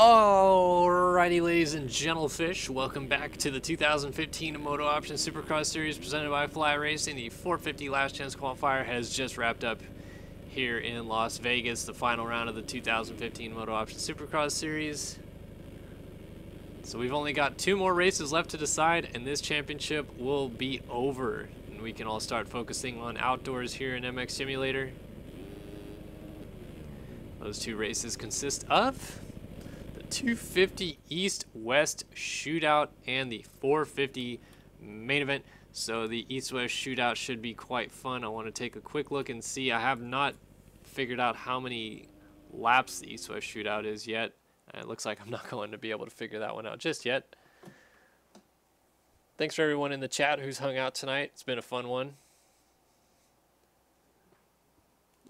Alrighty, ladies and gentlefish, welcome back to the 2015 MotoOption Supercross Series presented by Fly Racing. The 450 Last Chance Qualifier has just wrapped up here in Las Vegas, the final round of the 2015 MotoOption Supercross Series. So we've only got 2 more races left to decide, and this championship will be over. And we can all start focusing on outdoors here in MX Simulator. Those 2 races consist of 250 East-West Shootout and the 450 main event. So the East-West Shootout should be quite fun. I want to take a quick look and see. I have not figured out how many laps the East-West Shootout is yet. It looks like I'm not going to be able to figure that one out just yet. Thanks for everyone in the chat who's hung out tonight. It's been a fun one.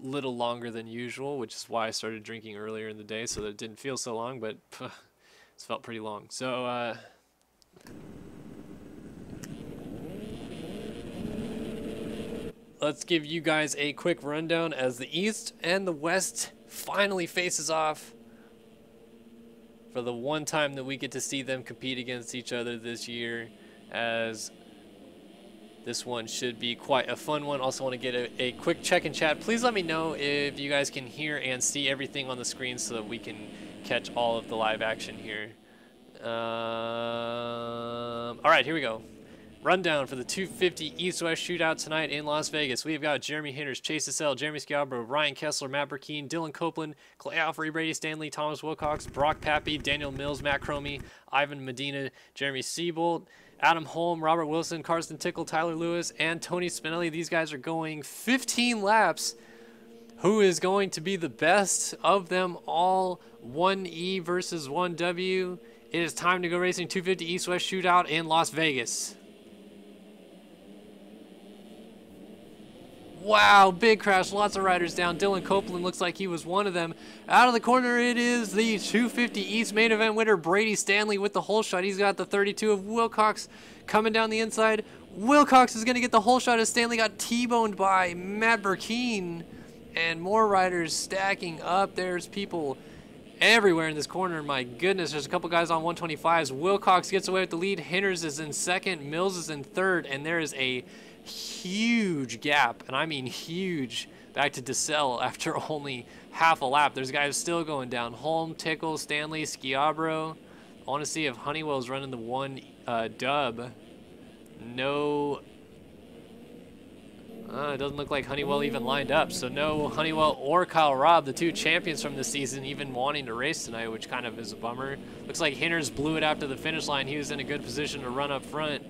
Little longer than usual, which is why I started drinking earlier in the day so that it didn't feel so long, but it's felt pretty long. So let's give you guys a quick rundown as the East and the West finally faces off for the one time that we get to see them compete against each other this year, as this one should be quite a fun one. Also want to get a quick check in chat. Please let me know if you guys can hear and see everything on the screen so that we can catch all of the live action here. All right, here we go. Rundown for the 250 East-West Shootout tonight in Las Vegas. We've got Jeremy Hinders, Chase Sissel, Jeremy Sciabro, Ryan Kessler, Matt Burkeen, Dylan Copeland, Clay Alfrey, Brady Stanley, Thomas Wilcox, Brock Pappy, Daniel Mills, Matt Cromie, Ivan Medina, Jeremy Seabolt, Adam Holm, Robert Wilson, Carson Tickle, Tyler Lewis, and Tony Spinelli. These guys are going 15 laps. Who is going to be the best of them all? 1E versus 1W. It is time to go racing 250 East-West Shootout in Las Vegas. Wow, big crash, lots of riders down. Dylan Copeland looks like he was one of them. Out of the corner, it is the 250 East main event winner, Brady Stanley, with the hole shot. He's got the 32 of Wilcox coming down the inside. Wilcox is going to get the hole shot as Stanley got T-boned by Matt Burkeen. And more riders stacking up. There's people everywhere in this corner. My goodness, there's a couple guys on 125s. Wilcox gets away with the lead. Hinders is in second. Mills is in third. And there is a huge gap, and I mean huge, back to DeSalle after only half a lap. There's guys still going down. Holm, Tickle, Stanley, Sciabro. I want to see if Honeywell's running the one dub. No. It doesn't look like Honeywell even lined up, so no Honeywell or Kyle Robb, the 2 champions from the season, even wanting to race tonight, which kind of is a bummer. Looks like Hinders blew it after the finish line. He was in a good position to run up front.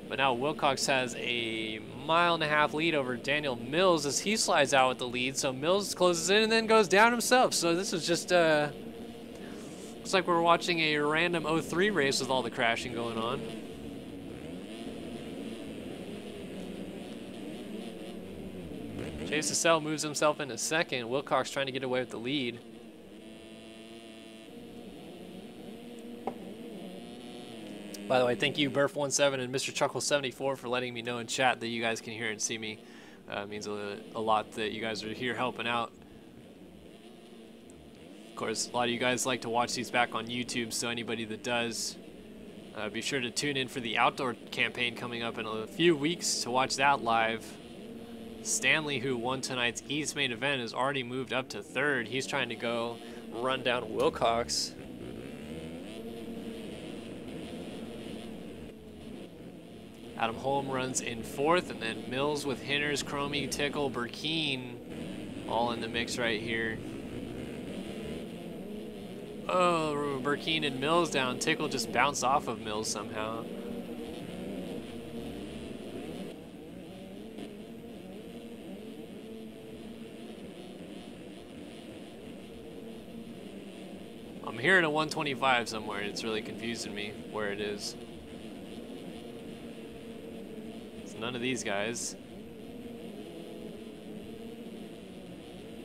But now Wilcox has a 1.5 mile lead over Daniel Mills as he slides out with the lead. So Mills closes in and then goes down himself. So this is just, looks like we're watching a random 03 race with all the crashing going on. Chase Sissel moves himself into second. Wilcox trying to get away with the lead. By the way, thank you, Burf17 and Mr. Chuckle74 for letting me know in chat that you guys can hear and see me. It means a lot that you guys are here helping out. Of course, a lot of you guys like to watch these back on YouTube, so anybody that does, be sure to tune in for the outdoor campaign coming up in a few weeks to watch that live. Stanley, who won tonight's East main event, has already moved up to third. He's trying to go run down Wilcox. Adam Holm runs in fourth, and then Mills with Hinders, Cromie, Tickle, Burkeen, all in the mix right here. Oh, Burkeen and Mills down. Tickle just bounced off of Mills somehow. I'm hearing a 125 somewhere, and it's really confusing me where it is. None of these guys.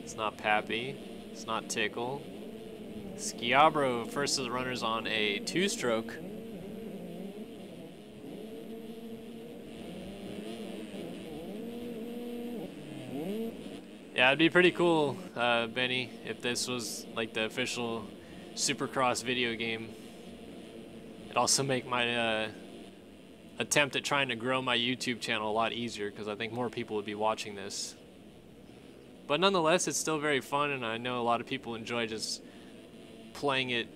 It's not Pappy. It's not Tickle. Sciabro, first of the runners on a 2-stroke. Yeah, it'd be pretty cool, Benny, if this was like the official Supercross video game. It'd also make my attempt at trying to grow my YouTube channel a lot easier, because I think more people would be watching this. But nonetheless, it's still very fun, and I know a lot of people enjoy just playing it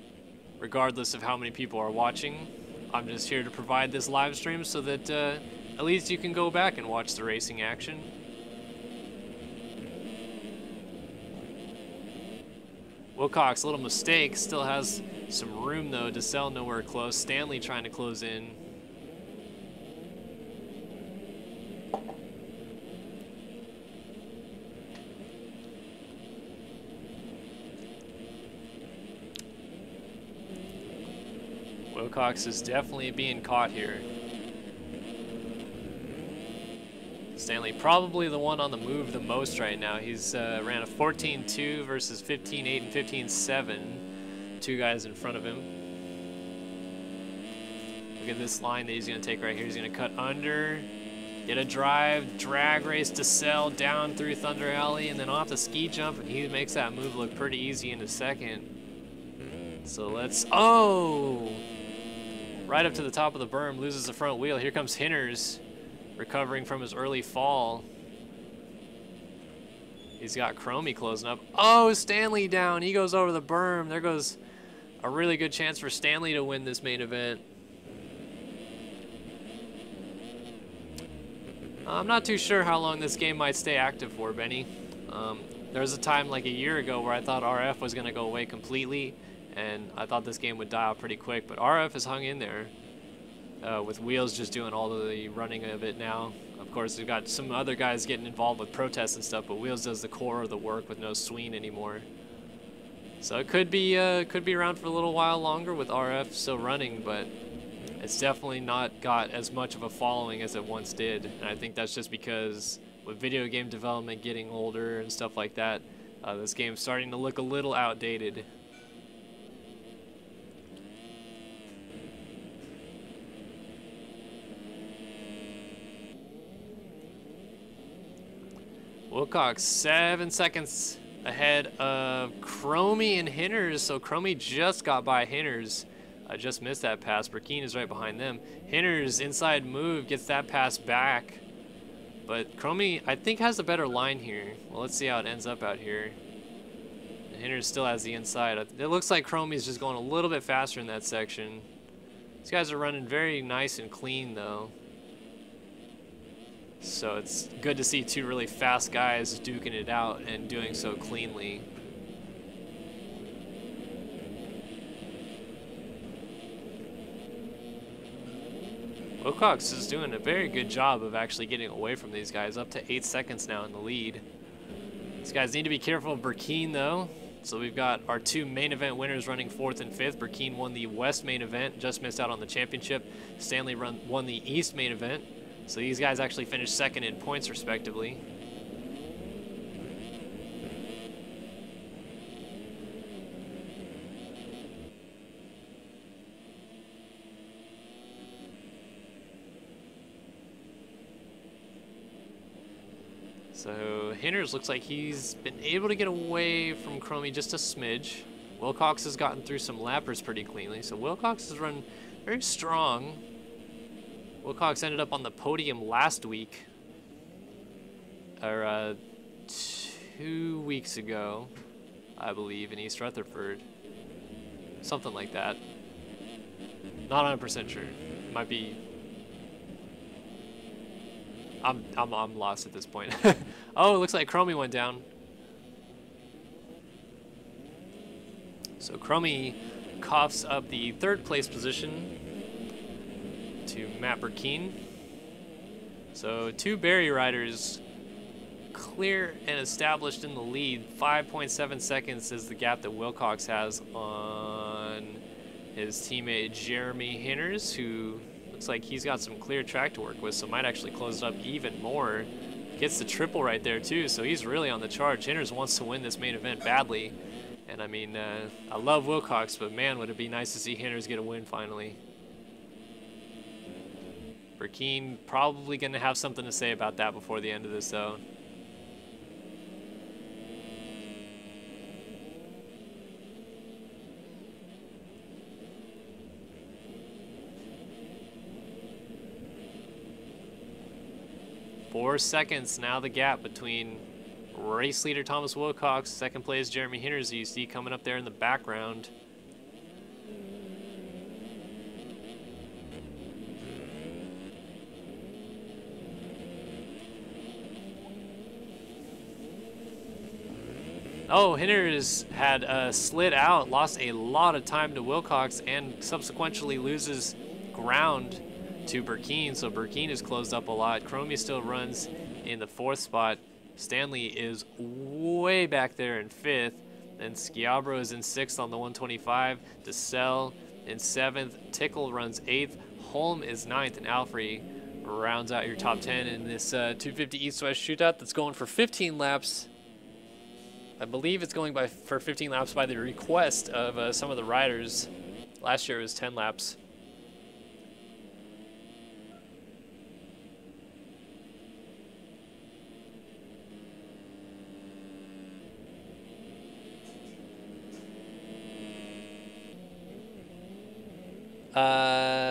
regardless of how many people are watching. I'm just here to provide this live stream so that at least you can go back and watch the racing action. Wilcox, a little mistake, still has some room though. DeSalle nowhere close. Stanley trying to close in. Wilcox is definitely being caught here. Stanley probably the one on the move the most right now. He's ran a 14.2 versus 15.8 and 15.7. Two guys in front of him. Look at this line that he's going to take right here. He's going to cut under, get a drive, drag race to sell down through Thunder Alley, and then off the ski jump, and he makes that move look pretty easy in a second. So let's, oh! Right up to the top of the berm, loses the front wheel. Here comes Hinners, recovering from his early fall. He's got Chromie closing up. Oh, Stanley down. He goes over the berm. There goes a really good chance for Stanley to win this main event. I'm not too sure how long this game might stay active for, Benny. There was a time like a year ago where I thought RF was going to go away completely, and I thought this game would die out pretty quick, but RF has hung in there. With Wheels just doing all of the running of it now. Of course, we've got some other guys getting involved with protests and stuff, but Wheels does the core of the work with no Sween anymore. So it could be around for a little while longer with RF still running, but it's definitely not got as much of a following as it once did. And I think that's just because with video game development getting older and stuff like that, this game's starting to look a little outdated. Wilcox 7 seconds ahead of Chromie and Hinners. So Chromie just got by Hinners. I just missed that pass. Burkeen is right behind them. Hinners inside move gets that pass back. But Chromie, I think, has a better line here. Well, let's see how it ends up out here. And Hinners still has the inside. It looks like Chromie's just going a little bit faster in that section. These guys are running very nice and clean, though. So it's good to see two really fast guys duking it out and doing so cleanly. Wilcox is doing a very good job of actually getting away from these guys, up to 8 seconds now in the lead. These guys need to be careful of Burkeen, though. So we've got our two main event winners running 4th and 5th. Burkeen won the West main event, just missed out on the championship. Stanley won the East main event. So these guys actually finished 2nd in points, respectively. So Hinners looks like he's been able to get away from Chromie just a smidge. Wilcox has gotten through some lappers pretty cleanly. So Wilcox has run very strong. Wilcox ended up on the podium last week, or 2 weeks ago, I believe, in East Rutherford. Something like that. Not 100% sure. Might be. I'm lost at this point. Oh, it looks like Chromie went down. So Chromie coughs up the 3rd place position to Matt Burkeen. So two Barry riders clear and established in the lead. 5.7 seconds is the gap that Wilcox has on his teammate Jeremy Hinners, who looks like he's got some clear track to work with, so might actually close it up even more. Gets the triple right there too, so he's really on the charge. Hinners wants to win this main event badly, and I mean, I love Wilcox, but man, would it be nice to see Hinners get a win finally. Burkeen probably going to have something to say about that before the end of this, though. 4 seconds now the gap between race leader Thomas Wilcox, second place Jeremy Hinters, you see coming up there in the background. Oh, Hinters had slid out, lost a lot of time to Wilcox, and subsequently loses ground to Burkeen, so Burkeen is closed up a lot. Chromie still runs in the 4th spot. Stanley is way back there in 5th, and Schiabro is in 6th on the 125. DeSalle in 7th. Tickle runs 8th. Holm is 9th, and Alfrey rounds out your top 10 in this 250 East-West shootout that's going for 15 laps. I believe it's going for 15 laps by the request of some of the riders. Last year it was 10 laps.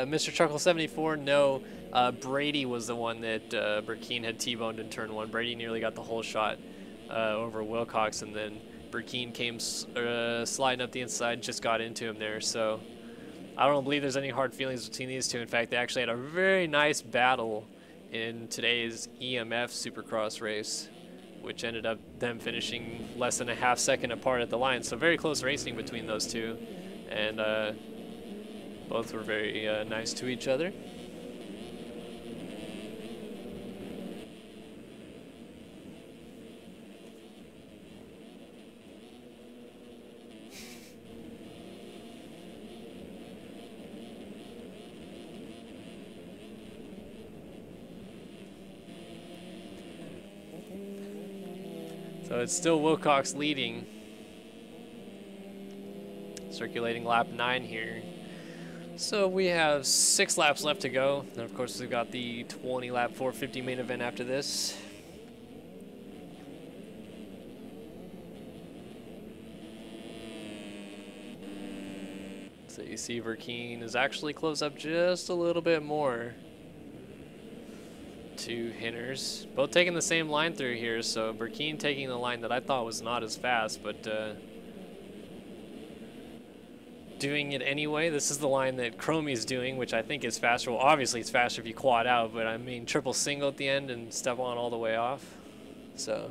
Mr. Chuckle 74, no. Brady was the one that Burkeen had T-boned in turn 1. Brady nearly got the whole shot over Wilcox, and then Burkeen came sliding up the inside, just got into him there. So I don't believe there's any hard feelings between these two. In fact, they actually had a very nice battle in today's EMF Supercross race, which ended up them finishing less than a half second apart at the line. So very close racing between those two, and both were very nice to each other. So it's still Wilcox leading. Circulating lap 9 here. So we have 6 laps left to go. And of course we've got the 20 lap 450 main event after this. So you see Burkeen is actually close up just a little bit more to Hinters. Both taking the same line through here, so Burkeen taking the line that I thought was not as fast, but doing it anyway. This is the line that Chromie's doing, which I think is faster. Well, obviously it's faster if you quad out, but I mean triple single at the end and step on all the way off. So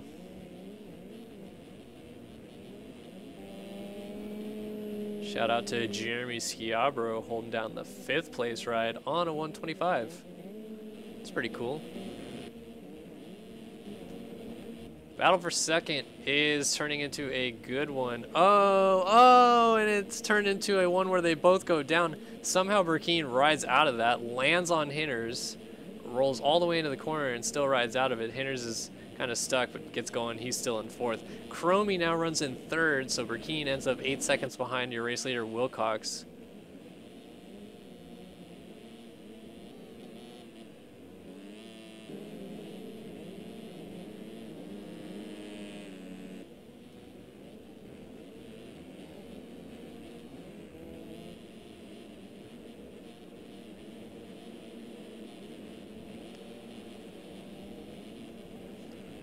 shout out to Jeremy Schiabro holding down the 5th place ride on a 125. It's pretty cool. Battle for second is turning into a good one. Oh, and it's turned into a one where they both go down. Somehow Burkeen rides out of that, lands on Hinters, rolls all the way into the corner and still rides out of it. Hinters is kind of stuck but gets going. He's still in 4th. Chromie now runs in 3rd, so Burkeen ends up 8 seconds behind your race leader Wilcox.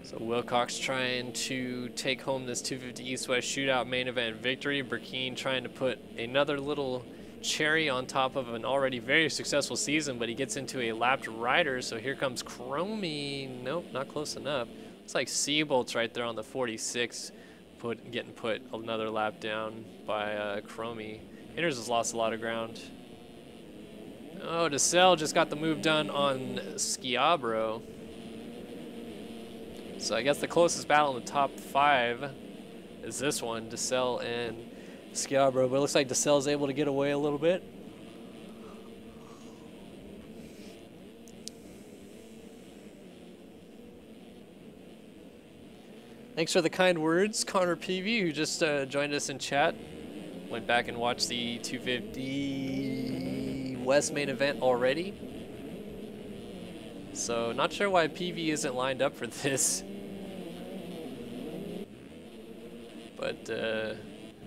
So Wilcox trying to take home this 250 East-West shootout main event victory. Burkeen trying to put another little cherry on top of an already very successful season, but he gets into a lapped rider. So here comes Chromie. Nope, not close enough. It's like Seabolt's right there on the 46, getting put another lap down by Chromie. Hinters has lost a lot of ground. Oh, DeSalle just got the move done on Schiabro. So I guess the closest battle in the top 5 is this one, DeSalle and Schiabro. But it looks like DeSalle's able to get away a little bit. Thanks for the kind words, Connor Peavy, who just joined us in chat. Went back and watched the 250 West main event already. So not sure why PV isn't lined up for this. But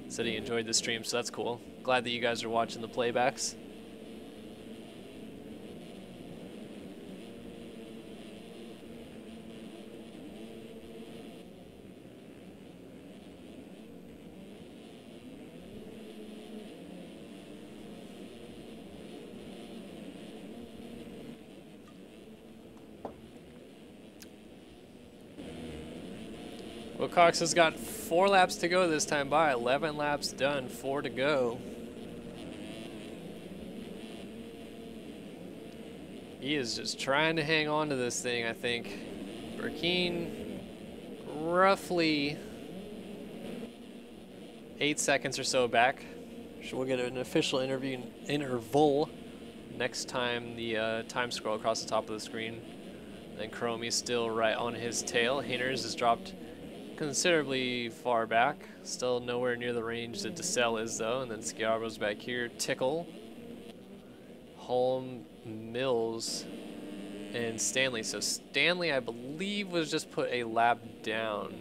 said he enjoyed the stream, so that's cool. Glad that you guys are watching the playbacks. Wilcox has got 4 laps to go this time by. 11 laps done, 4 to go. He is just trying to hang on to this thing, I think. Burkeen, roughly 8 seconds or so back. So we'll get an official interval next time the time scroll across the top of the screen. And Chromie's still right on his tail. Hinters has dropped considerably far back. Still nowhere near the range that DeSalle is though. And then Schiaro's back here. Tickle, Holm, Mills, and Stanley. So Stanley, I believe, was just put a lap down.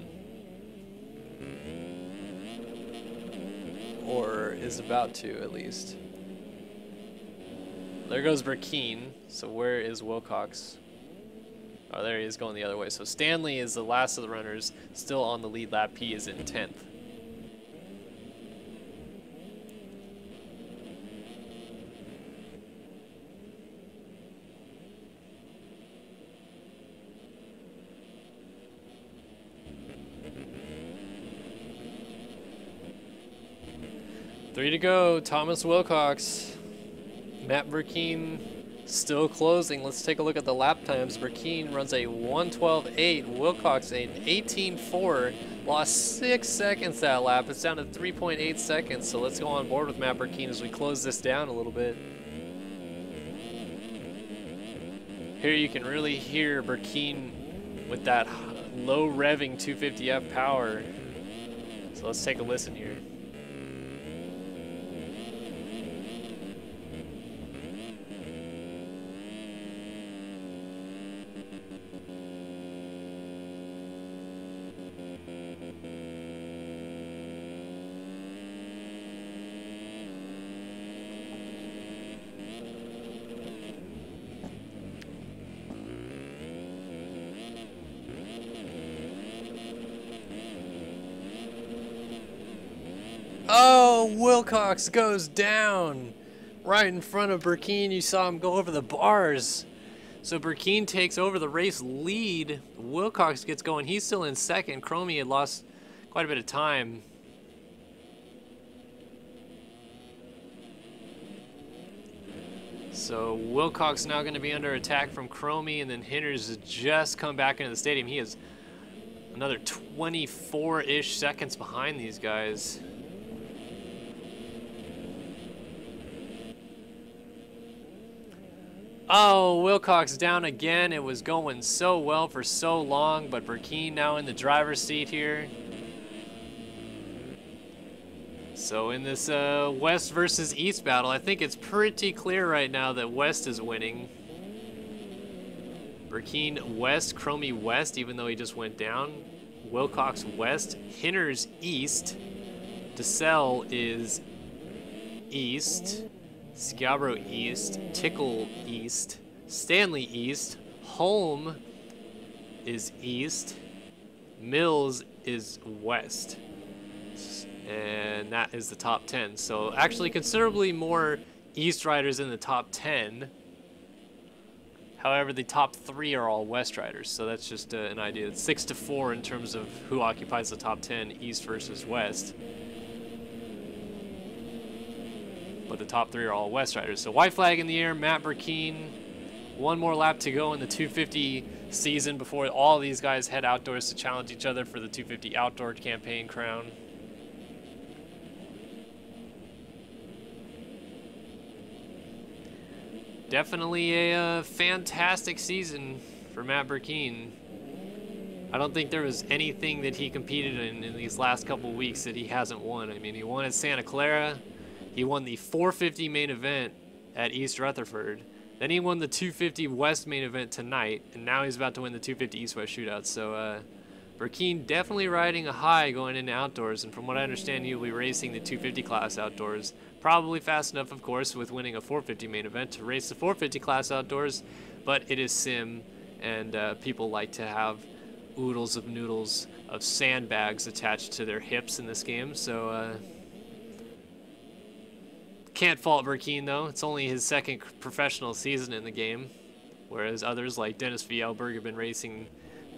Or is about to, at least. There goes Burkeen. So where is Wilcox? Oh, there he is going the other way. So Stanley is the last of the runners, still on the lead lap. He is in 10th. Three to go. Thomas Wilcox. Matt Burkeen still closing. Let's take a look at the lap times. Burkeen runs a 1:12.8. Wilcox an 18:4. Lost 6 seconds that lap. It's down to 3.8 seconds. So let's go on board with Matt Burkeen as we close this down a little bit. Here you can really hear Burkeen with that low revving 250F power. So let's take a listen here. Oh, Wilcox goes down right in front of Burkeen. You saw him go over the bars. So Burkeen takes over the race lead. Wilcox gets going. He's still in second. Chromie had lost quite a bit of time. So Wilcox now going to be under attack from Chromie, and then Hinters has just come back into the stadium. He is another 24-ish seconds behind these guys. Oh, Wilcox down again. It was going so well for so long, but Burkeen now in the driver's seat here. So in this West versus East battle, I think it's pretty clear right now that West is winning. Burkeen West, Chromie West, even though he just went down. Wilcox West, Hinters East. DeSalle is East. Schiavro East, Tickle East, Stanley East, Holm is East, Mills is West, and that is the top 10. So actually considerably more East riders in the top 10. However, the top 3 are all West riders, so that's just an idea. It's 6-4 in terms of who occupies the top 10, East versus West. But the top 3 are all West riders. So white flag in the air, Matt Burkeen. One more lap to go in the 250 season before all these guys head outdoors to challenge each other for the 250 outdoor campaign crown. Definitely a fantastic season for Matt Burkeen. I don't think there was anything that he competed in these last couple weeks that he hasn't won. I mean, he won at Santa Clara. He won the 450 main event at East Rutherford. Then he won the 250 West main event tonight, and now he's about to win the 250 East-West Shootout. So Burkeen definitely riding a high going into outdoors, and from what I understand, he'll be racing the 250 class outdoors. Probably fast enough, of course, with winning a 450 main event to race the 450 class outdoors, but it is sim, and people like to have oodles of noodles of sandbags attached to their hips in this game, so can't fault Burkeen though. It's only his second professional season in the game, whereas others like Dennis Vielberg have been racing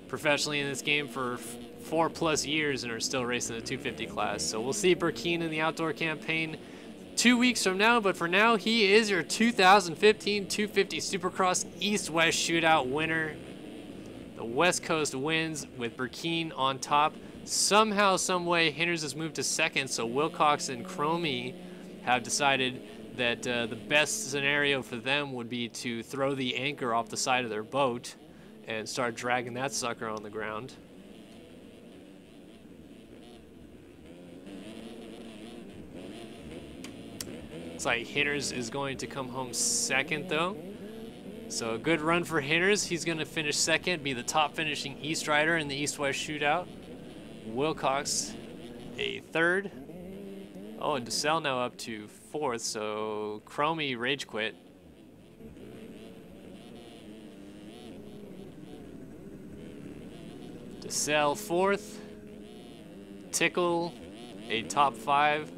professionally in this game for 4+ years and are still racing the 250 class. So we'll see Burkeen in the outdoor campaign 2 weeks from now, but for now, he is your 2015 250 Supercross East-West Shootout winner. The West Coast wins with Burkeen on top. Somehow, someway, Hinders has moved to second, so Wilcox and Cromie have decided that the best scenario for them would be to throw the anchor off the side of their boat and start dragging that sucker on the ground. Looks like Hinders is going to come home second, though. So a good run for Hinders. He's going to finish second, be the top finishing East rider in the East-West Shootout. Wilcox a third. Oh, and DeSalle now up to fourth, so Cromie rage quit. DeSalle fourth. Tickle a top 5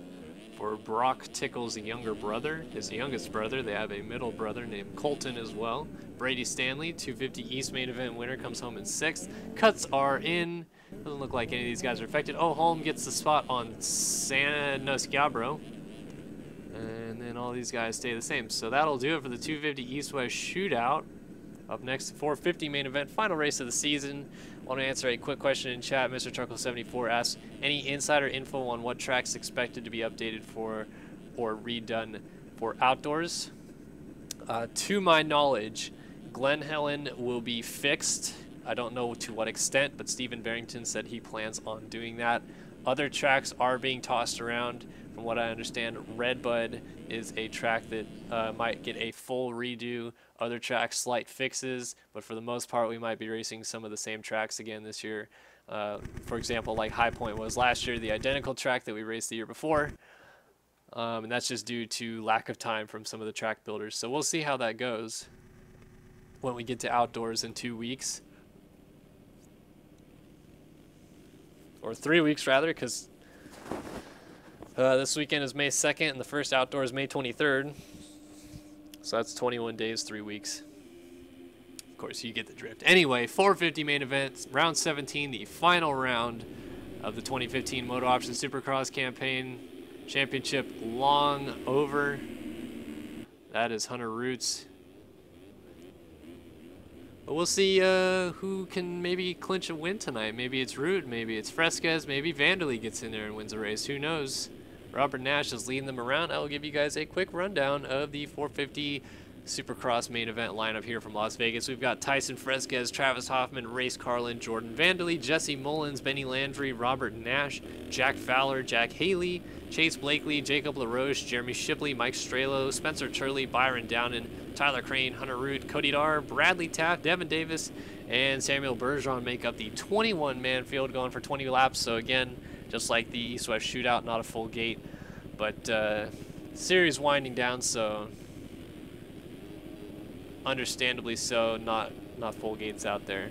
for Brock Tickle's younger brother, his youngest brother. They have a middle brother named Colton as well. Brady Stanley, 250 East main event winner, comes home in 6th. Cuts are in. Doesn't look like any of these guys are affected. Oh, Holm gets the spot on Sciabro. And then all these guys stay the same. So that'll do it for the 250 East-West Shootout. Up next, 450 main event, final race of the season. I want to answer a quick question in chat. Mr. Truckle74 asks, any insider info on what tracks expected to be updated for or redone for outdoors? To my knowledge, Glen Helen will be fixed. I don't know to what extent, but Stephen Barrington said he plans on doing that. Other tracks are being tossed around. From what I understand, Redbud is a track that might get a full redo. Other tracks, slight fixes, but for the most part, we might be racing some of the same tracks again this year. For example, like High Point was last year, the identical track that we raced the year before. And that's just due to lack of time from some of the track builders. So we'll see how that goes when we get to outdoors in 2 weeks. Or 3 weeks, rather, because this weekend is May 2nd, and the first outdoor is May 23rd. So that's 21 days, 3 weeks. Of course, you get the drift. Anyway, 450 main event, round 17, the final round of the 2015 MotoOption Supercross campaign. Championship long over. That is Hunter Roots. But we'll see who can maybe clinch a win tonight. Maybe it's Root, maybe it's Fresquez, maybe Vanderlei gets in there and wins a race. Who knows? Robert Nash is leading them around. I will give you guys a quick rundown of the 450 Supercross main event lineup here from Las Vegas. We've got Tyson Fresquez, Travis Hoffman, Race Carlin, Jordan Vanderlei, Jesse Mullins, Benny Landry, Robert Nash, Jack Fowler, Jack Haley, Chase Blakely, Jacob LaRoche, Jeremy Shipley, Mike Strelo, Spencer Turley, Byron Downen, Tyler Crane, Hunter Root, Cody Darr, Bradley Taft, Devin Davis, and Samuel Bergeron make up the 21-man field going for 20 laps. So again, just like the East-West Shootout, not a full gate, but series winding down, so understandably so, not full gates out there.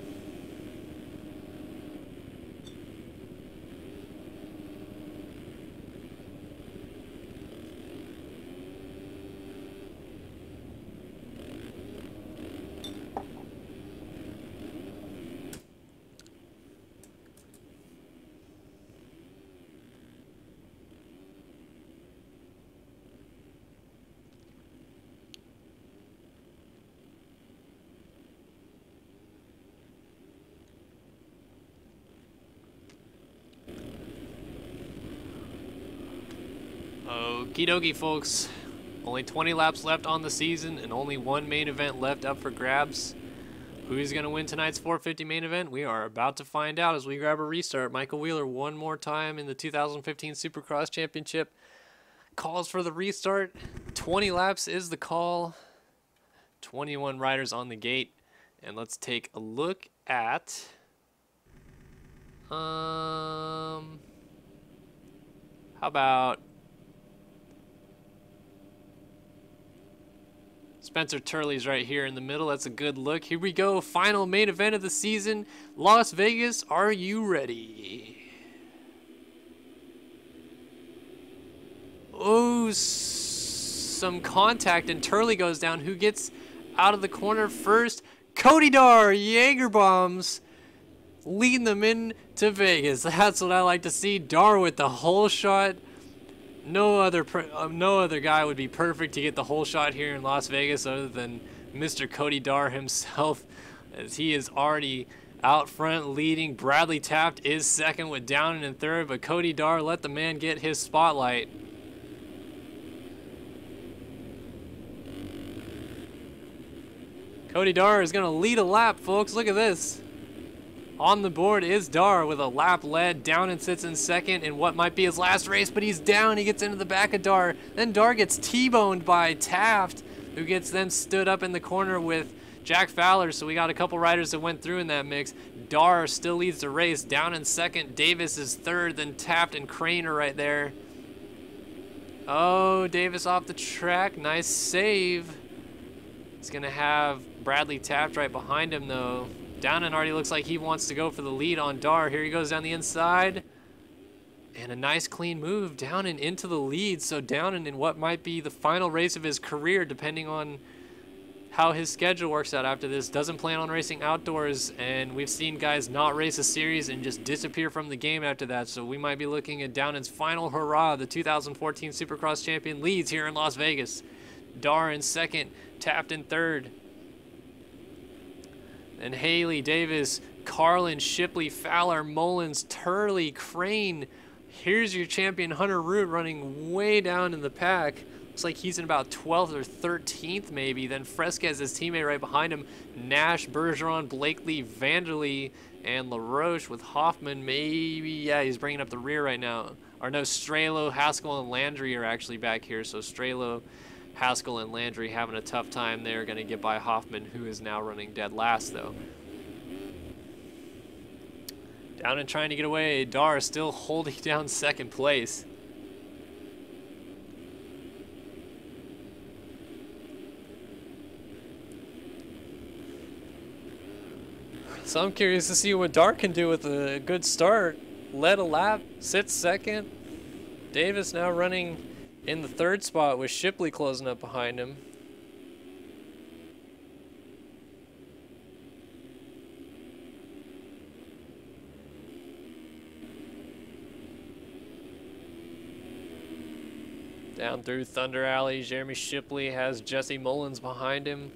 Okie dokie, folks. Only 20 laps left on the season and only one main event left up for grabs. Who's going to win tonight's 450 main event? We are about to find out as we grab a restart. Michael Wheeler one more time in the 2015 Supercross Championship. Calls for the restart. 20 laps is the call. 21 riders on the gate. And let's take a look at... how about... Spencer Turley's right here in the middle. That's a good look. Here we go. Final main event of the season. Las Vegas, are you ready? Oh, some contact and Turley goes down. Who gets out of the corner first? Cody Darr, Jaeger bombs. leading them into Vegas. That's what I like to see. Dar with the hole shot. No other guy would be perfect to get the hole shot here in Las Vegas other than Mr. Cody Dar himself, as he is already out front leading. Bradley Taft is second with Downing in third, but Cody Dar let the man get his spotlight. Cody Dar is going to lead a lap, folks. Look at this. On the board is Dar with a lap led. Downing sits in second in what might be his last race, but he's down. He gets into the back of Dar. Then Dar gets T-boned by Taft, who gets then stood up in the corner with Jack Fowler. So we got a couple riders that went through in that mix. Dar still leads the race. Down in second. Davis is third. Then Taft and Crane are right there. Oh, Davis off the track. Nice save. He's going to have Bradley Taft right behind him, though. Downing already looks like he wants to go for the lead on Dar. Here he goes down the inside. And a nice clean move. Downing into the lead. So Downing in what might be the final race of his career, depending on how his schedule works out after this. Doesn't plan on racing outdoors. And we've seen guys not race a series and just disappear from the game after that. So we might be looking at Downing's final hurrah. The 2014 Supercross champion leads here in Las Vegas. Dar in second. Taft in third. And Haley, Davis, Carlin, Shipley, Fowler, Mullins, Turley, Crane. Here's your champion, Hunter Root, running way down in the pack. Looks like he's in about 12th or 13th maybe. Then Fresquez, his teammate right behind him. Nash, Bergeron, Blakely, Vanderlee, and LaRoche with Hoffman. Maybe, yeah, he's bringing up the rear right now. Or no, Strelo, Haskell, and Landry are actually back here. So Strelo, Haskell, and Landry having a tough time there. Going to get by Hoffman, who is now running dead last, though. Down and trying to get away. Dar still holding down second place. So I'm curious to see what Dar can do with a good start. Led a lap, sits second. Davis now running in the third spot with Shipley closing up behind him. Down through Thunder Alley, Jeremy Shipley has Jesse Mullins behind him.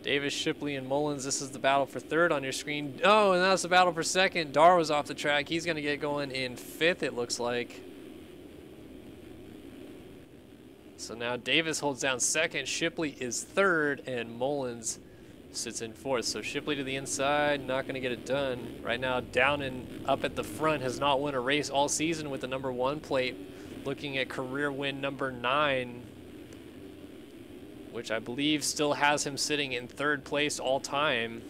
Davis, Shipley, and Mullins, this is the battle for third on your screen. Oh, and that's the battle for second. Dar was off the track. He's going to get going in fifth, it looks like. So now Davis holds down second, Shipley is third, and Mullins sits in fourth. So Shipley to the inside, not going to get it done. Right now, Downing up at the front, has not won a race all season with the #1 plate. Looking at career win number 9, which I believe still has him sitting in third place all time.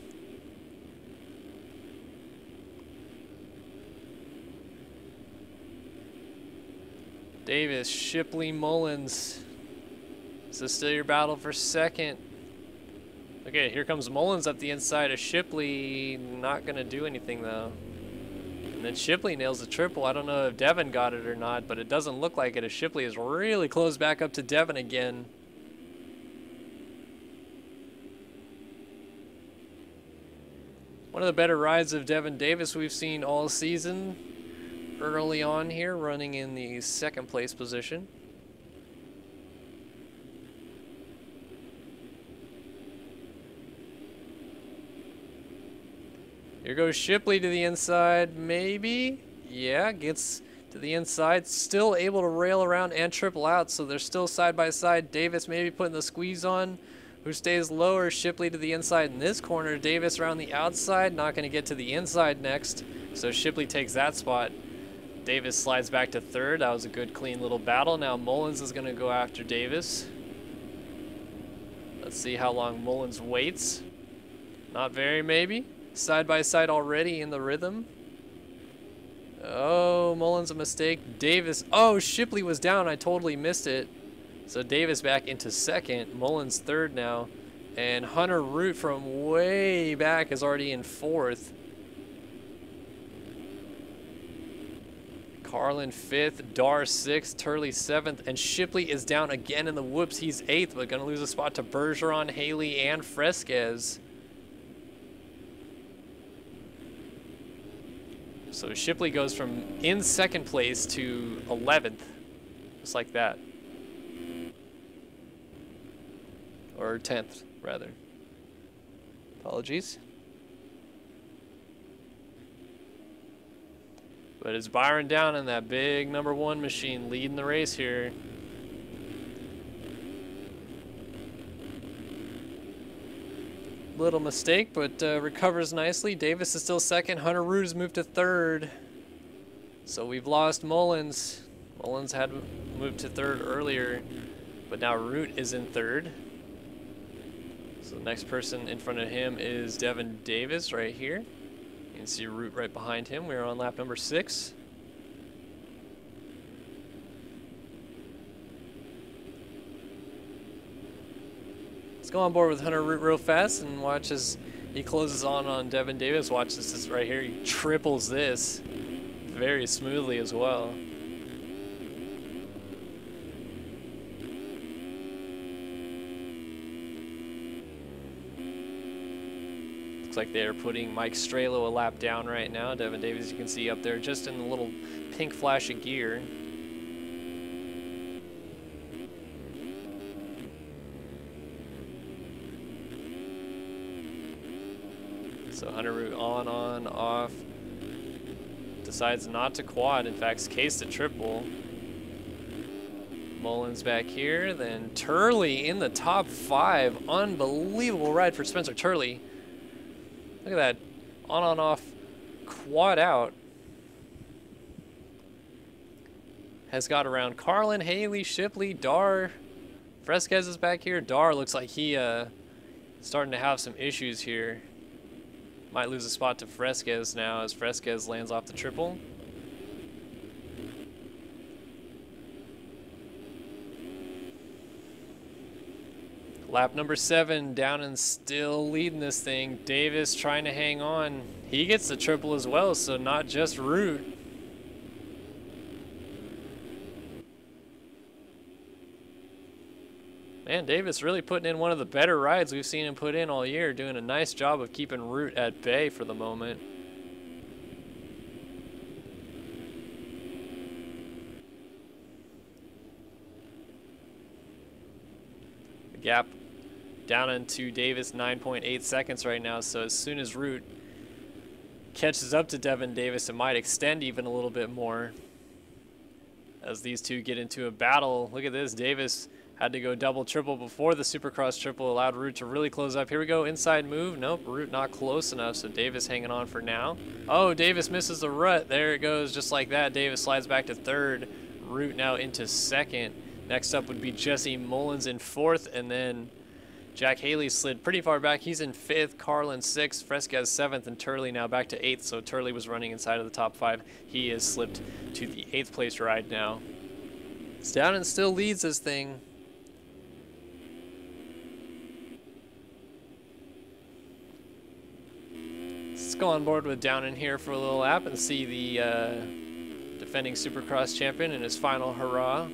Davis, Shipley, Mullins. Is this still your battle for second? Okay, here comes Mullins up the inside of Shipley. Not going to do anything, though. And then Shipley nails the triple. I don't know if Devin got it or not, but it doesn't look like it, as Shipley is really close back up to Devin again. One of the better rides of Devin Davis we've seen all season. Early on here, running in the second place position. Here goes Shipley to the inside, maybe? Yeah, gets to the inside. Still able to rail around and triple out, so they're still side by side. Davis maybe putting the squeeze on. Who stays lower? Shipley to the inside in this corner. Davis around the outside, not going to get to the inside next. So Shipley takes that spot. Davis slides back to third. That was a good, clean little battle. Now Mullins is going to go after Davis. Let's see how long Mullins waits. Not very, maybe. Side by side already in the rhythm. Oh, Mullins a mistake. Davis. Oh, Shipley was down. I totally missed it. So Davis back into second. Mullins third now. And Hunter Root from way back is already in fourth. Carlin fifth, Dar sixth, Turley seventh, and Shipley is down again in the whoops. He's eighth, but going to lose a spot to Bergeron, Haley, and Fresquez. So Shipley goes from in second place to 11th, just like that. Or 10th, rather. Apologies. But it's Byron down in that big #1 machine leading the race here. Little mistake, but recovers nicely. Davis is still second. Hunter Root has moved to third. So we've lost Mullins. Mullins had moved to third earlier, but now Root is in third. So the next person in front of him is Devin Davis right here. You can see Root right behind him. We're on lap number 6. Let's go on board with Hunter Root real fast and watch as he closes on Devin Davis. Watch this right here. He triples this very smoothly as well. Looks like they're putting Mike Strelo a lap down right now. Devin Davis, you can see up there just in the little pink flash of gear. So Hunter Root on, off. Decides not to quad, in fact, cased a triple. Mullins back here, then Turley in the top 5. Unbelievable ride for Spencer Turley. Look at that, on, off, quad out. Has got around Carlin, Haley, Shipley, Dar. Fresquez is back here. Dar looks like he starting to have some issues here. Might lose a spot to Fresquez now as Fresquez lands off the triple. Lap number 7, down and still leading this thing. Davis trying to hang on. He gets the triple as well, so not just Root. Man, Davis really putting in one of the better rides we've seen him put in all year, doing a nice job of keeping Root at bay for the moment. The gap down into Davis, 9.8 seconds right now, so as soon as Root catches up to Devin Davis, it might extend even a little bit more as these two get into a battle. Look at this, Davis had to go double triple before the Supercross triple allowed Root to really close up. Here we go, inside move. Nope, Root not close enough, so Davis hanging on for now. Oh, Davis misses the rut. There it goes, just like that. Davis slides back to third. Root now into second. Next up would be Jesse Mullins in 4th, and then Jack Haley slid pretty far back. He's in 5th, Carlin 6th, Fresquez 7th, and Turley now back to 8th. So Turley was running inside of the top 5. He is slipped to the 8th place ride now. It's down and still leads this thing. Let's go on board with Down in here for a little lap and see the defending Supercross champion in his final hurrah.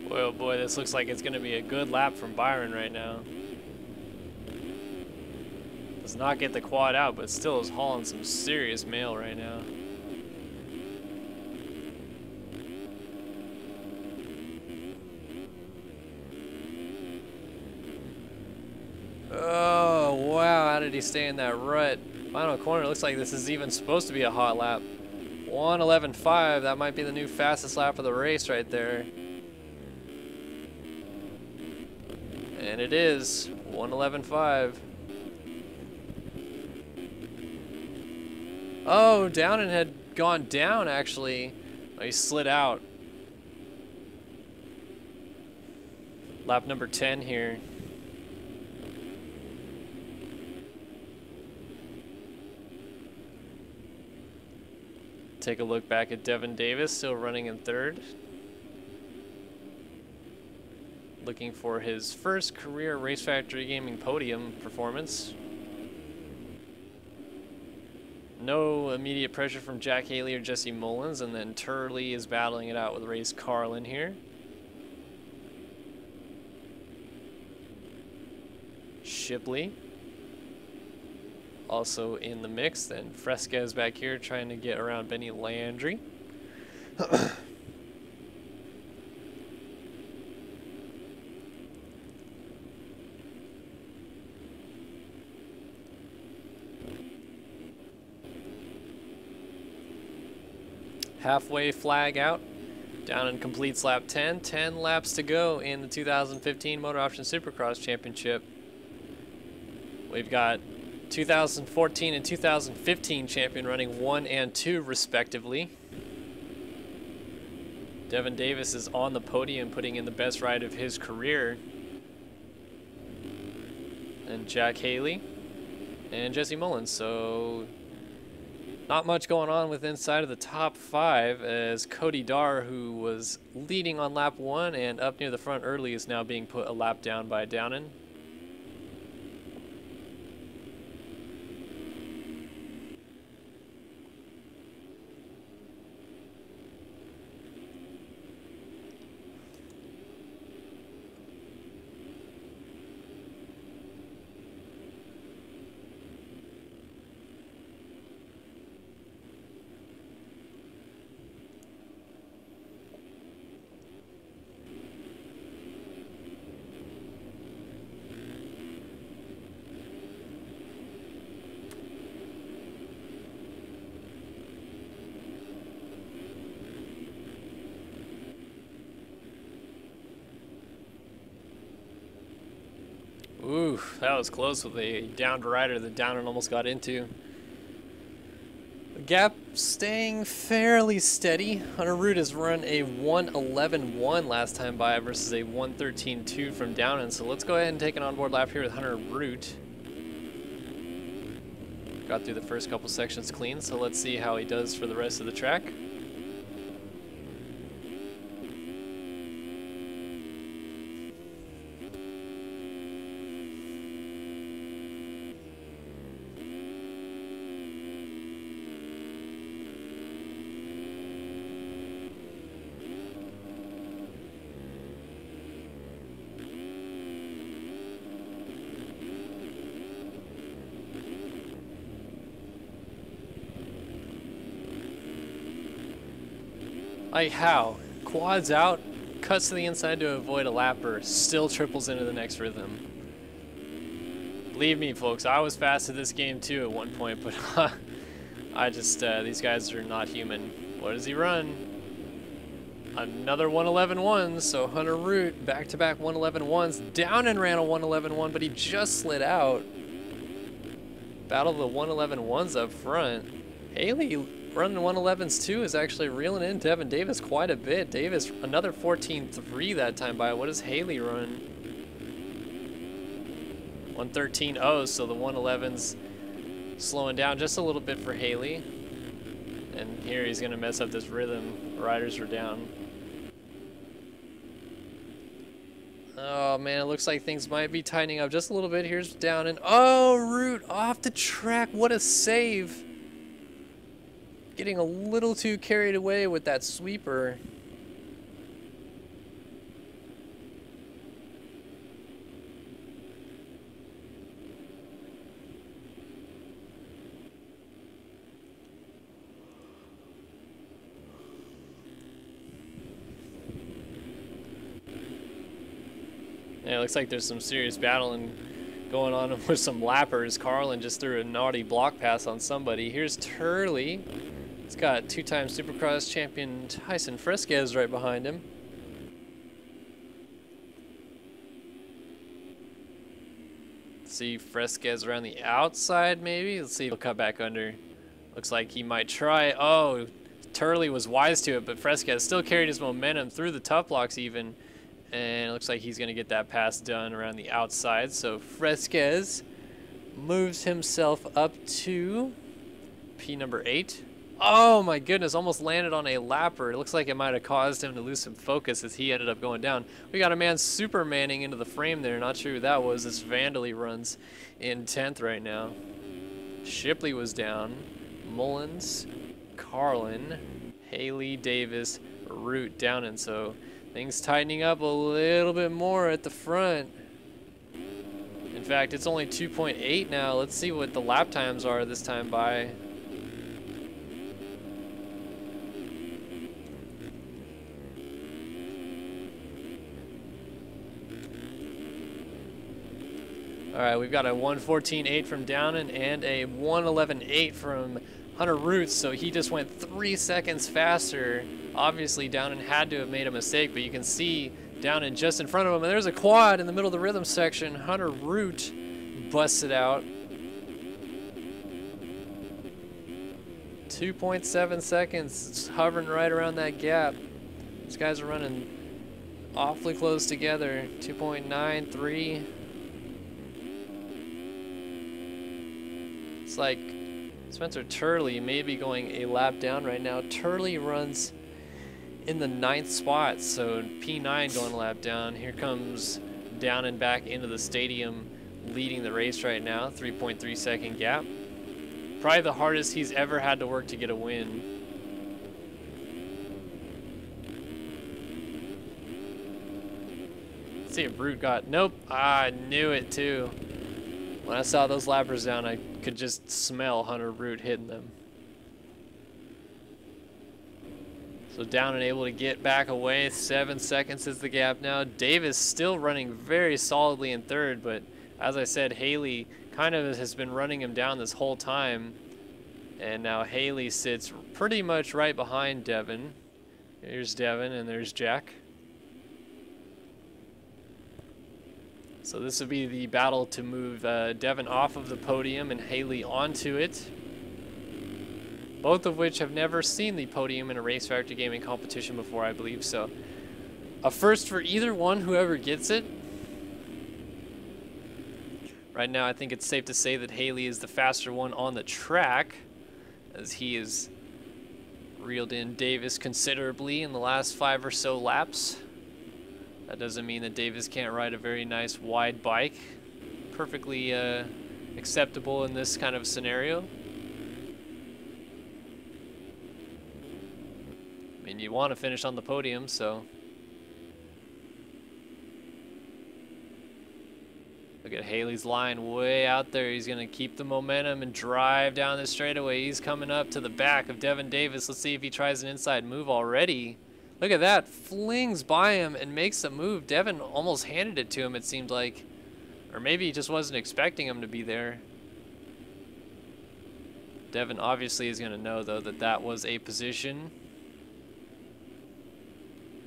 Boy, oh boy, this looks like it's going to be a good lap from Byron right now. Does not get the quad out, but still is hauling some serious mail right now. Oh, wow. How did he stay in that rut? Final corner. Looks like this is even supposed to be a hot lap. 1:11.5. That might be the new fastest lap of the race right there. And it is 1:11.5. Oh, Downen had gone down actually. Oh, he slid out. Lap number 10 here. Take a look back at Devin Davis, still running in third. Looking for his first career Race Factory Gaming podium performance. No immediate pressure from Jack Haley or Jesse Mullins, and then Turley is battling it out with Race Carlin here. Shipley also in the mix. Then Fresquez back here trying to get around Benny Landry. Halfway flag out. Downen completes lap 10. 10 laps to go in the 2015 MotoOption Supercross Championship. We've got 2014 and 2015 champion running 1 and 2 respectively. Devin Davis is on the podium, putting in the best ride of his career. And Jack Haley and Jesse Mullins. So not much going on with inside of the top 5, as Cody Darr, who was leading on lap 1 and up near the front early, is now being put a lap down by Downen. Ooh, that was close with a downed rider that Downen almost got into. The gap staying fairly steady. Hunter Root has run a 1:11.1 last time by versus a 1:13.2 from Downen. So let's go ahead and take an onboard lap here with Hunter Root. Got through the first couple sections clean, so let's see how he does for the rest of the track. Like how? Quads out, cuts to the inside to avoid a lapper, still triples into the next rhythm. Believe me, folks, I was fast at this game too at one point, but I just, these guys are not human. What does he run? Another 1:11.1, so Hunter Root, back-to-back 1:11.1s. Downen ran a 1:11.1, but he just slid out. Battle the 1:11.1s up front. Haley running 1:11s too is actually reeling in Devin Davis quite a bit. Davis another 14.3 that time by. What does Haley run? 1:13.0, so the 1:11s slowing down just a little bit for Haley. And here he's gonna mess up this rhythm. Riders are down. Oh man, it looks like things might be tightening up just a little bit. Here's Downen. Oh, Root off the track. What a save. Getting a little too carried away with that sweeper. Yeah, it looks like there's some serious battling going on with some lappers. Carlin just threw a naughty block pass on somebody. Here's Turley. He's got two-time Supercross champion Tyson Fresquez right behind him. See Fresquez around the outside maybe. Let's see if he'll cut back under. Looks like he might try. Oh, Turley was wise to it, but Fresquez still carried his momentum through the tough blocks even. And it looks like he's going to get that pass done around the outside. So Fresquez moves himself up to P number 8. Oh my goodness, almost landed on a lapper. It looks like it might have caused him to lose some focus as he ended up going down. We got a man supermaning into the frame there. Not sure who that was. This Vandally runs in 10th right now. Shipley was down. Mullins, Carlin, Haley, Davis, Root down, and so things tightening up a little bit more at the front. In fact, it's only 2.8 now. Let's see what the lap times are this time by. All right, we've got a 1:14.8 from Downen and a 1:11.8 from Hunter Roots, so he just went 3 seconds faster. Obviously, Downen had to have made a mistake, but you can see Downen just in front of him, and there's a quad in the middle of the rhythm section. Hunter Root busts it out. 2.7 seconds, it's hovering right around that gap. These guys are running awfully close together. 2.93. It's like Spencer Turley may be going a lap down right now. Turley runs in the 9th spot, so P9 going a lap down. Here comes Downen back into the stadium, leading the race right now. 3.3 second gap. Probably the hardest he's ever had to work to get a win. Let's see if Brute got, nope, I knew it too. When I saw those lappers down, I could just smell Hunter Root hitting them. So down and able to get back away. 7 seconds is the gap now. Davis still running very solidly in 3rd, but as I said, Haley kind of has been running him down this whole time. And now Haley sits pretty much right behind Devin. Here's Devin and there's Jack. So this would be the battle to move Devin off of the podium and Haley onto it. Both of which have never seen the podium in a Race Factor Gaming competition before, I believe. So a first for either one, whoever gets it. Right now, I think it's safe to say that Haley is the faster one on the track, as he has reeled in Davis considerably in the last 5 or so laps. That doesn't mean that Davis can't ride a very nice wide bike. Perfectly acceptable in this kind of scenario. I mean, you want to finish on the podium, so. Look at Haley's line way out there. He's going to keep the momentum and drive down this straightaway. He's coming up to the back of Devin Davis. Let's see if he tries an inside move already. Look at that, flings by him and makes a move. Devin almost handed it to him, it seemed like. Or maybe he just wasn't expecting him to be there. Devin obviously is going to know, though, that that was a position.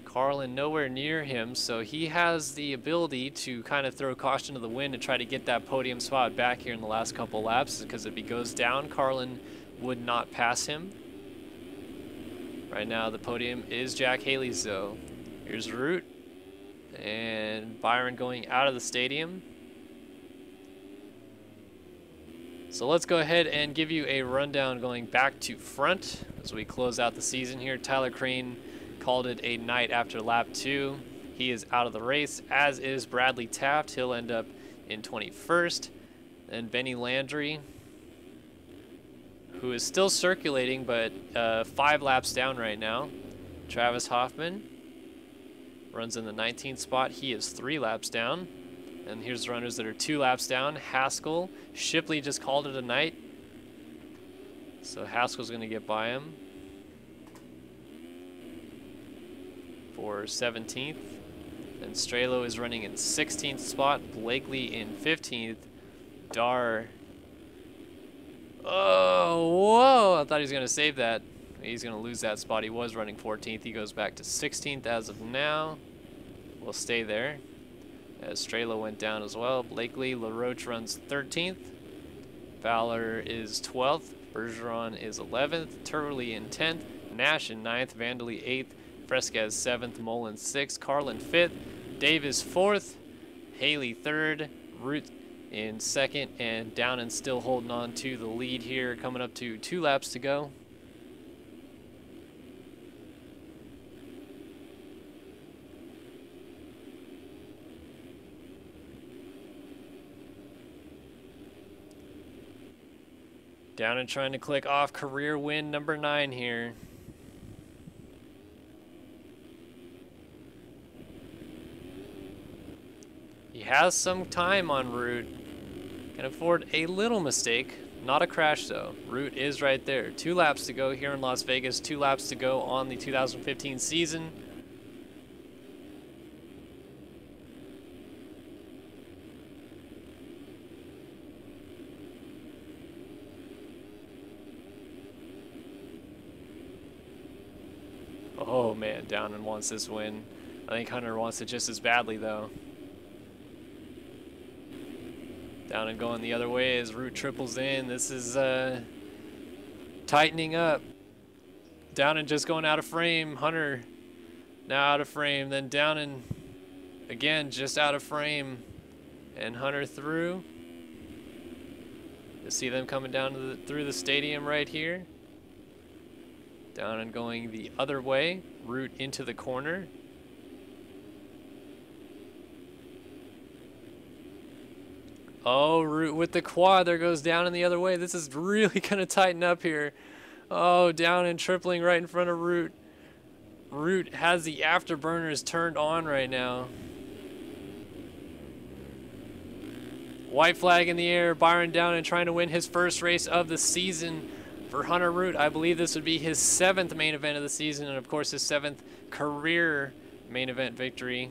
Carlin nowhere near him, so he has the ability to kind of throw caution to the wind and try to get that podium spot back here in the last couple laps, because if he goes down, Carlin would not pass him. Right now, the podium is Jack Haley's, though. Here's Root and Byron going out of the stadium. So let's go ahead and give you a rundown going back to front as we close out the season here. Tyler Crane called it a night after lap 2. He is out of the race, as is Bradley Taft. He'll end up in 21st. And Benny Landry, who is still circulating, but 5 laps down right now. Travis Hoffman runs in the 19th spot. He is 3 laps down. And here's the runners that are 2 laps down. Haskell, Shipley just called it a night. So Haskell's going to get by him for 17th. And Strelo is running in 16th spot. Blakely in 15th. Dar. Oh, whoa! I thought he was going to save that. He's going to lose that spot. He was running 14th. He goes back to 16th as of now. We'll stay there. As Strelo went down as well. Blakely, LaRoche runs 13th. Fowler is 12th. Bergeron is 11th. Turley in 10th. Nash in 9th. Vandaley 8th. Fresquez 7th. Mullins 6th. Carlin 5th. Davis 4th. Haley 3rd. Root in 2nd. And Downen still holding on to the lead here. Coming up to 2 laps to go. Downen trying to click off career win number 9 here. He has some time on Root. Can afford a little mistake. Not a crash though. Root is right there. 2 laps to go here in Las Vegas. 2 laps to go on the 2015 season. Oh man, Downen wants this win. I think Hunter wants it just as badly though. Downen going the other way as Root triples in. This is tightening up. Downen just going out of frame. Hunter now out of frame. Then Downen again just out of frame. And Hunter through. You see them coming down to through the stadium right here. Downen going the other way. Root into the corner. Oh, Root with the quad. There goes Downen the other way. This is really going to tighten up here. Oh, Downen tripling right in front of Root. Root has the afterburners turned on right now. White flag in the air. Byron Downen trying to win his first race of the season for Hunter Root. I believe this would be his 7th main event of the season, and of course his 7th career main event victory.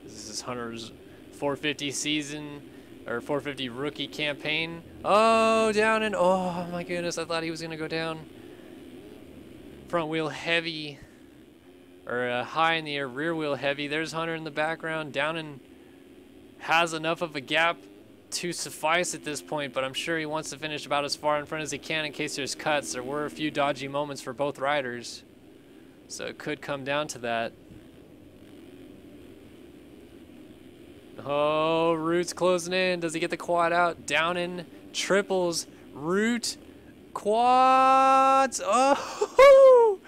This is Hunter's 450 season, or 450 rookie campaign. Oh, Downen. Oh my goodness, I thought he was gonna go down. Front wheel heavy, or high in the air, rear wheel heavy. There's Hunter in the background. Downen has enough of a gap to suffice at this point, but I'm sure he wants to finish about as far in front as he can in case there's cuts. There were a few dodgy moments for both riders, so it could come down to that. Oh, Root's closing in. Does he get the quad out? Downen triples. Root quads. Oh,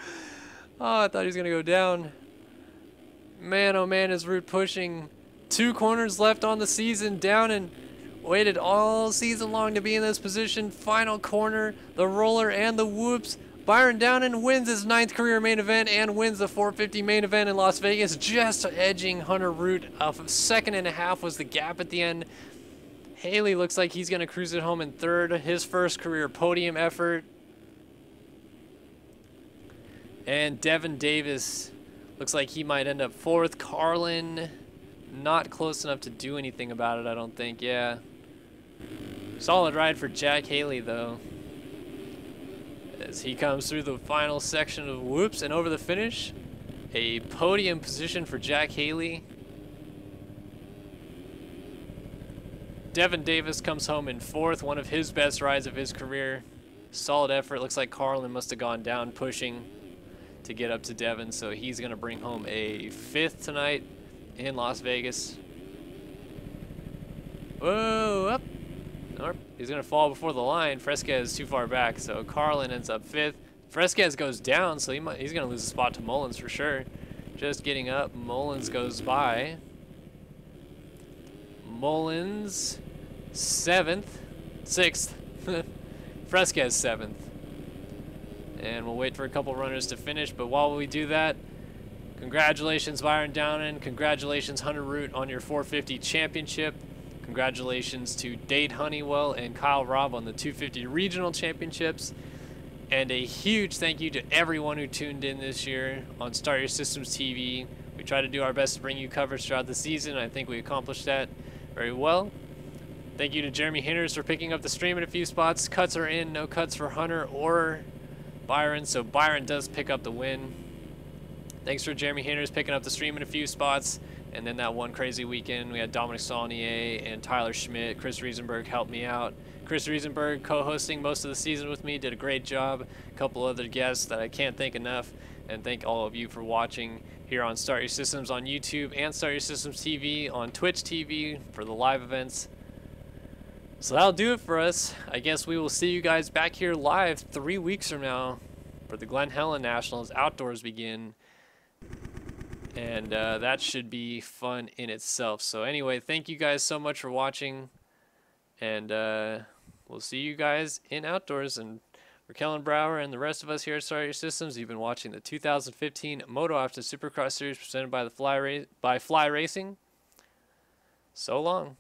I thought he was going to go down. Man, oh man, is Root pushing. 2 corners left on the season. Downen waited all season long to be in this position. Final corner, the roller and the whoops. Byron Downen wins his 9th career main event and wins the 450 main event in Las Vegas, just edging Hunter Root. A 1.5 seconds was the gap at the end. Haley looks like he's going to cruise it home in 3rd, his first career podium effort. And Devin Davis looks like he might end up 4th. Carlin not close enough to do anything about it, I don't think. Yeah. Solid ride for Jack Haley, though. As he comes through the final section of whoops and over the finish. A podium position for Jack Haley. Devin Davis comes home in 4th, one of his best rides of his career. Solid effort. Looks like Carlin must have gone down pushing to get up to Devin, so he's going to bring home a 5th tonight in Las Vegas. Whoa, up. Nope, he's going to fall before the line. Fresquez is too far back, so Carlin ends up 5th. Fresquez goes down, so he's going to lose a spot to Mullins for sure. Just getting up, Mullins goes by. Mullins 7th, 6th. Fresquez 7th. And we'll wait for a couple runners to finish, but while we do that, congratulations Byron Downen, congratulations Hunter Root on your 450 championship. Congratulations to Dade Honeywell and Kyle Robb on the 250 regional championships. And a huge thank you to everyone who tuned in this year on Start Your Systems TV. We try to do our best to bring you coverage throughout the season. I think we accomplished that very well. Thank you to Jeremy Hinders for picking up the stream in a few spots. Cuts are in, no cuts for Hunter or Byron, so Byron does pick up the win. Thanks for Jeremy Hinders picking up the stream in a few spots. And then that one crazy weekend, we had Dominic Saulnier and Tyler Schmidt. Chris Riesenberg helped me out. Chris Riesenberg co-hosting most of the season with me, did a great job. A couple other guests that I can't thank enough. And thank all of you for watching here on Start Your Systems on YouTube and Start Your Systems TV on Twitch TV for the live events. So that'll do it for us. I guess we will see you guys back here live 3 weeks from now for the Glen Helen Nationals. Outdoors begin. And that should be fun in itself. So anyway, thank you guys so much for watching. And we'll see you guys in outdoors. And for Kellen Brower and the rest of us here at Start Your Systems, you've been watching the 2015 MotoOption Supercross Series presented by Fly Racing. So long.